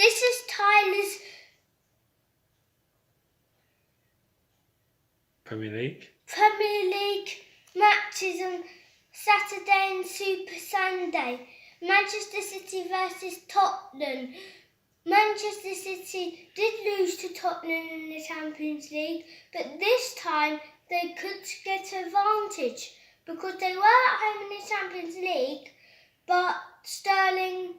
This is Tyler's Premier League matches on Saturday and Super Sunday. Manchester City versus Tottenham. Manchester City did lose to Tottenham in the Champions League, but this time they could get advantage because they were at home in the Champions League, but Sterling,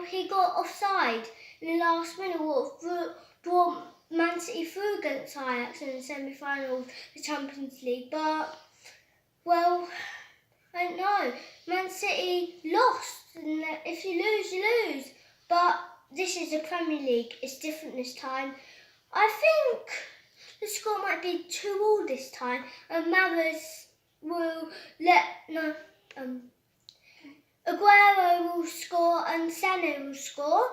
he got offside in the last minute, what brought Man City through against Ajax in the semi-final of the Champions League. But, I don't know. Man City lost, and if you lose, you lose. But this is the Premier League. It's different this time. I think the score might be 2-2 this time, and Mahrez will Aguero will score and Sané will score,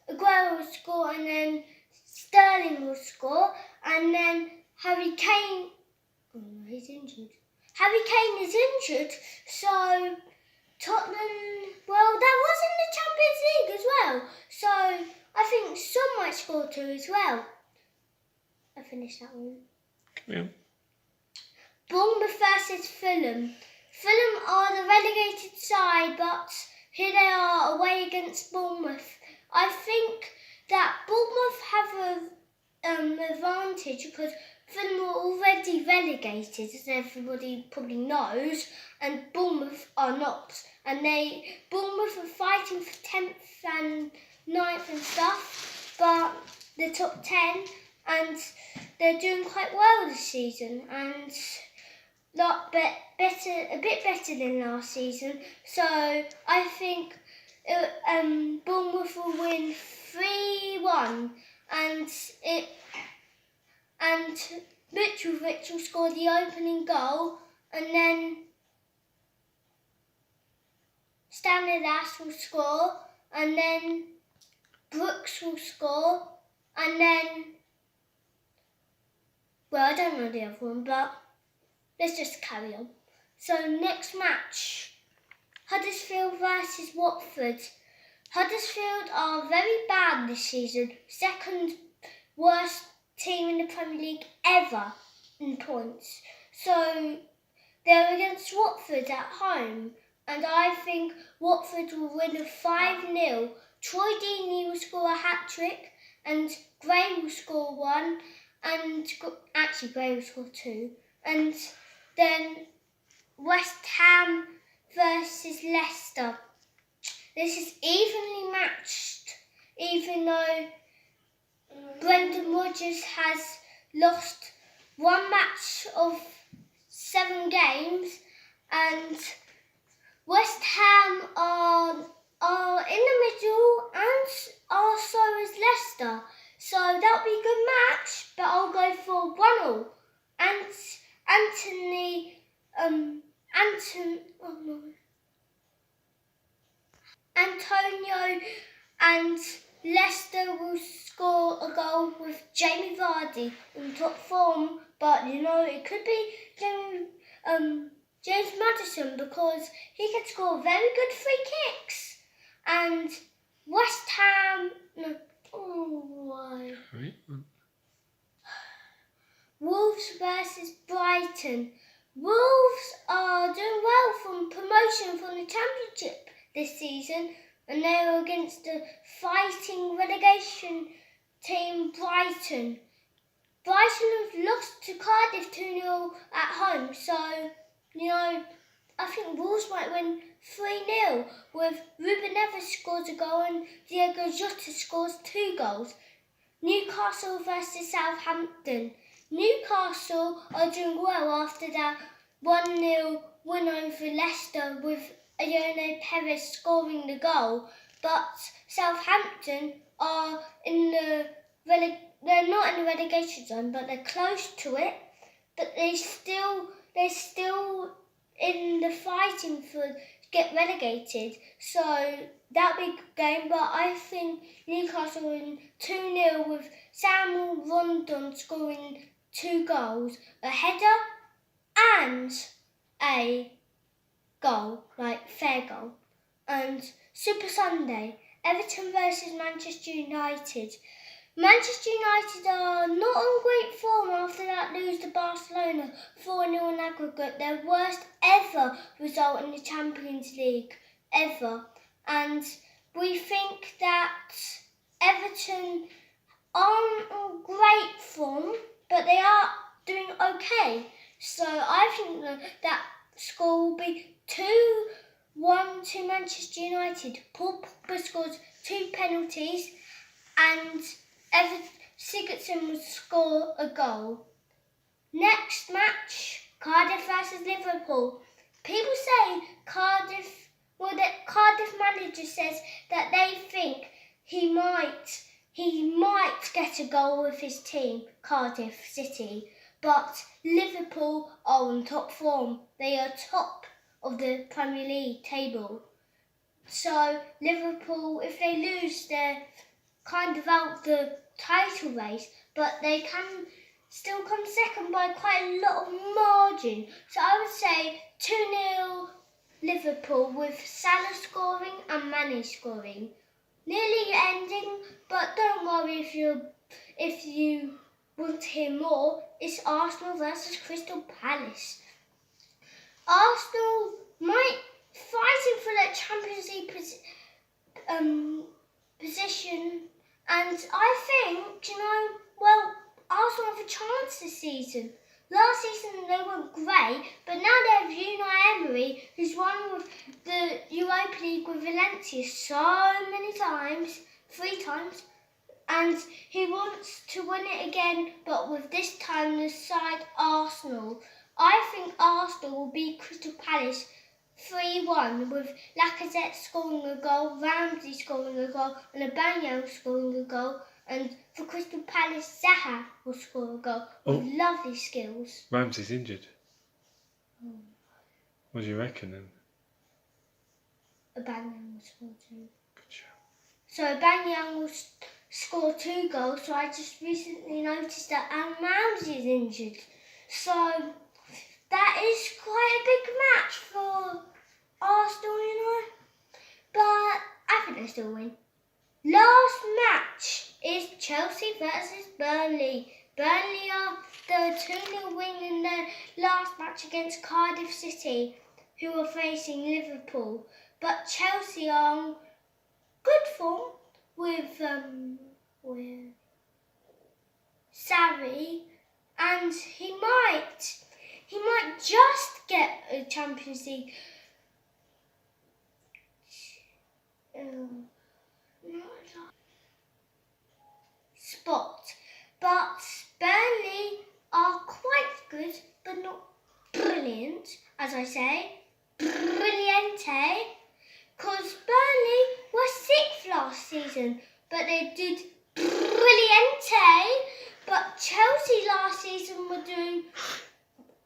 Aguero will score and then Sterling will score, and then Harry Kane. Oh no, he's injured. Harry Kane is injured, so Tottenham. That was in the Champions League as well, so I think Son might score too as well. I finished that one. Yeah. Bournemouth versus Fulham. Fulham are the relegated side, but here they are away against Bournemouth. I think that Bournemouth have an advantage because Fulham are already relegated, as everybody probably knows, and Bournemouth are not. And Bournemouth are fighting for 10th and 9th and stuff, but the top 10, and they're doing quite well this season, and a bit better than last season. So I think Bournemouth will win 3-1, and Mitrovic will score the opening goal, and then Stanislas will score, and then Brooks will score, and then I don't know the other one, but let's just carry on. So next match, Huddersfield versus Watford. Huddersfield are very bad this season, second worst team in the Premier League ever in points. So they're against Watford at home, and I think Watford will win a 5-0. Troy Deeney will score a hat-trick, and Gray will score one, and actually Gray will score two. And then West Ham versus Leicester. This is evenly matched, even though Brendan Rodgers has lost one match of 7 games, and West Ham are in the middle, and so is Leicester. So that'll be a good match, but I'll go for 1-1. Antonio and Leicester will score a goal with Jamie Vardy in top form, but it could be James Maddison because he can score very good free kicks. And West Ham. Wolves versus Brighton. Wolves are doing well from promotion from the Championship this season, and they're against the fighting relegation team Brighton. Brighton have lost to Cardiff 2-0 at home, so I think Wolves might win 3-0 with Ruben Neves scores a goal and Diego Jota scores 2 goals. Newcastle versus Southampton. Newcastle are doing well after that 1-0 win over Leicester with Ione Perez scoring the goal, but Southampton are they're not in the relegation zone, but they're close to it. But they're still in the fighting to get relegated. So that'll be a good game. But I think Newcastle win 2-0 with Samuel Rondon scoring 2 goals, a header and a goal, like fair goal. And Super Sunday, Everton versus Manchester United. Manchester United are not on great form after that lose to Barcelona 4-0 in aggregate, their worst ever result in the Champions League, ever. And we think that Everton aren't on great form, but they are doing okay. So I think that score will be 2-1 to Manchester United. Paul Pogba scores 2 penalties and Sigurdsson will score a goal. Next match, Cardiff versus Liverpool. People say Cardiff manager says that they think he might get a goal with his team, Cardiff City. But Liverpool are on top form. They are top of the Premier League table. So Liverpool, if they lose, they're kind of out the title race, but they can still come second by quite a lot of margin. So I would say 2-0 Liverpool with Salah scoring and Mane scoring. Nearly ending, but don't worry if you want to hear more. It's Arsenal versus Crystal Palace. Arsenal might fighting for that Champions League position, and I think, Arsenal have a chance this season. Last season they weren't great, but now they have Unai Emery, who's won with the Europa League with Valencia so many times, 3 times, and he wants to win it again, but with this time the side Arsenal. I think Arsenal will beat Crystal Palace 3-1 with Lacazette scoring a goal, Ramsey scoring a goal and Aubameyang scoring a goal, and for Crystal Palace Zaha will score a goal with lovely skills. Ramsey's injured. What do you reckon then? Aubameyang will score 2. Good shout. So Aubameyang will score 2 goals, so I just recently noticed that Ramsey is injured. So that is quite a big match for Arsenal, but I think they still win. Last match is Chelsea versus Burnley. Burnley are the 2-0 win in their last match against Cardiff City, who are facing Liverpool. But Chelsea are on good form with Sarri, and he might just get a Champions League spot. But Burnley are quite good, but not brilliant, as I say. Brilliante. Because Burnley were 6th last season, but they did brilliante. But Chelsea last season were doing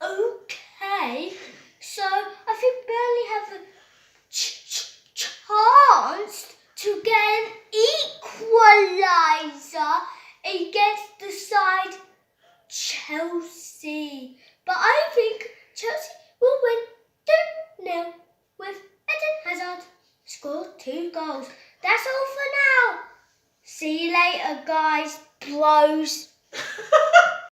okay. So I think Burnley have a chance to get an equaliser against the side Chelsea. But I think Chelsea will win 2-0 with Eden Hazard scored 2 goals. That's all for now. See you later, guys, bros.